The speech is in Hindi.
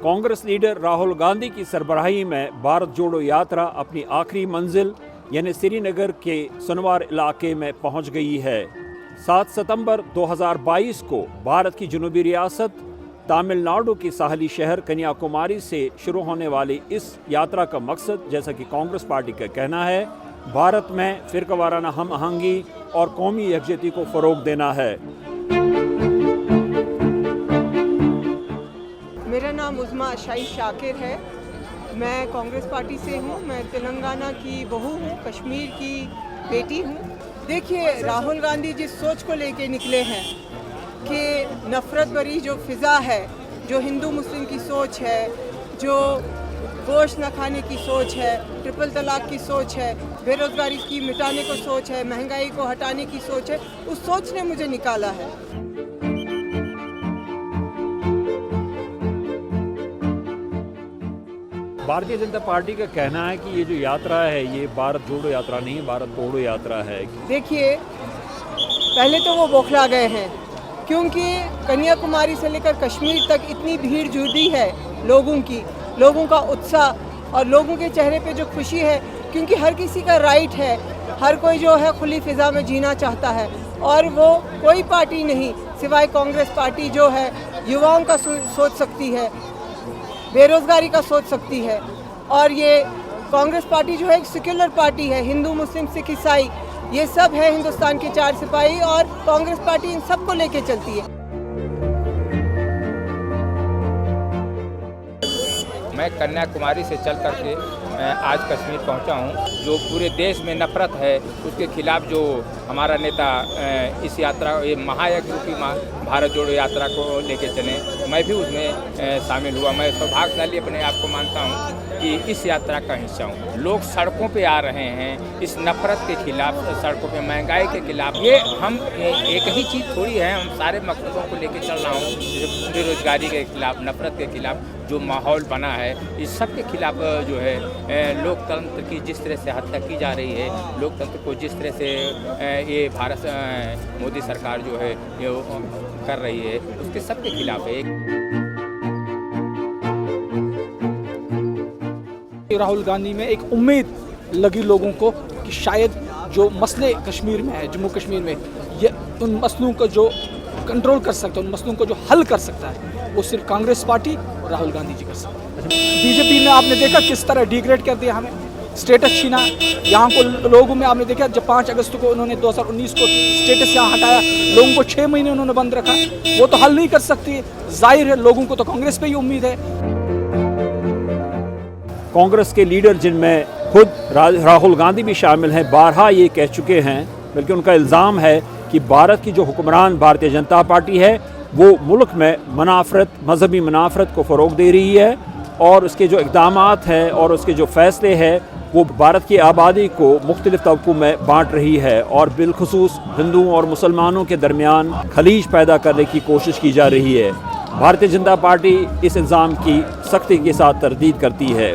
कांग्रेस लीडर राहुल गांधी की सरबराही में भारत जोड़ो यात्रा अपनी आखिरी मंजिल यानी श्रीनगर के सुनवार इलाके में पहुंच गई है। 7 सितंबर 2022 को भारत की जनूबी रियासत तमिलनाडु की साहली शहर कन्याकुमारी से शुरू होने वाली इस यात्रा का मकसद, जैसा कि कांग्रेस पार्टी का कहना है, भारत में फिरकावाराना हम आहंगी और कौमी यकजहती को फ़रोग देना है। मेरा नाम उज़मा अशाई शाकिर है। मैं कांग्रेस पार्टी से हूँ। मैं तेलंगाना की बहू हूँ, कश्मीर की बेटी हूँ। देखिए, राहुल गांधी जिस सोच को लेके निकले हैं कि नफ़रत भरी जो फ़िज़ा है, जो हिंदू मुस्लिम की सोच है, जो गोश्त न खाने की सोच है, ट्रिपल तलाक की सोच है, बेरोज़गारी की मिटाने को सोच है, महंगाई को हटाने की सोच है, उस सोच ने मुझे निकाला है। भारतीय जनता पार्टी का कहना है कि ये जो यात्रा है ये भारत जोड़ो यात्रा नहीं है, भारत तोड़ो यात्रा है। देखिए, पहले तो वो बौखला गए हैं, क्योंकि कन्याकुमारी से लेकर कश्मीर तक इतनी भीड़ जुड़ी है लोगों का उत्साह और लोगों के चेहरे पे जो खुशी है, क्योंकि हर किसी का राइट है, हर कोई जो है खुली फिजा में जीना चाहता है। और वो कोई पार्टी नहीं सिवाय कांग्रेस पार्टी जो है युवाओं का सोच सकती है, बेरोज़गारी का सोच सकती है। और ये कांग्रेस पार्टी जो है एक सेक्युलर पार्टी है, हिंदू मुस्लिम सिख ईसाई ये सब है हिंदुस्तान के 4 सिपाही, और कांग्रेस पार्टी इन सबको लेके चलती है। मैं कन्याकुमारी से चल करके आज कश्मीर पहुंचा हूं। जो पूरे देश में नफरत है उसके खिलाफ जो हमारा नेता इस यात्रा, ये महायज्ञ रूपी भारत जोड़ो यात्रा को लेके चले, मैं भी उसमें शामिल हुआ। मैं सौभाग्यशाली अपने आप को मानता हूं कि इस यात्रा का हिस्सा हूं। लोग सड़कों पे आ रहे हैं इस नफरत के खिलाफ, सड़कों पे महंगाई के खिलाफ। ये हम एक ही चीज़ थोड़ी है, हम सारे मकसदों को लेके चल रहा हूँ। जैसे बेरोजगारी के खिलाफ, नफरत के खिलाफ जो माहौल बना है, इस सब के खिलाफ जो है लोकतंत्र की जिस तरह से हत्या की जा रही है, लोकतंत्र को जिस तरह से ये भारत मोदी सरकार जो है ये कर रही है, उसके सब के खिलाफ है। राहुल गांधी में एक उम्मीद लगी लोगों को कि शायद जो मसले कश्मीर में है, जम्मू कश्मीर में, ये उन मसलों को जो कंट्रोल कर सकता है, उन मसलों को जो हल कर सकता है, वो सिर्फ कांग्रेस पार्टी और राहुल गांधी जी कर सकते हैं। बीजेपी ने आपने देखा किस तरह डिग्रेड कर दिया, हमें स्टेटस छीना। यहाँ को लोगों में आपने देखा जब 5 अगस्त को उन्होंने 2019 को स्टेटस यहाँ हटाया, लोगों को 6 महीने उन्होंने बंद रखा। वो तो हल नहीं कर सकती, जाहिर है लोगों को तो कांग्रेस पे ही उम्मीद है। कांग्रेस के लीडर जिनमें खुद राहुल गांधी भी शामिल हैं, बारहा ये कह चुके हैं, बल्कि उनका इल्ज़ाम है कि भारत की जो हुक्मरान भारतीय जनता पार्टी है वो मुल्क में मनाफरत, मजहबी मनाफरत को फ़रोग दे रही है, और उसके जो इक़दामात हैं और उसके जो फ़ैसले हैं वो भारत की आबादी को मुख्तलिफ़ तबक़ों में बांट रही है, और बिलखुसूस हिंदुओं और मुसलमानों के दरमियान खलीज पैदा करने की कोशिश की जा रही है। भारतीय जनता पार्टी इस इल्ज़ाम की सख्ती के साथ तरदीद करती है।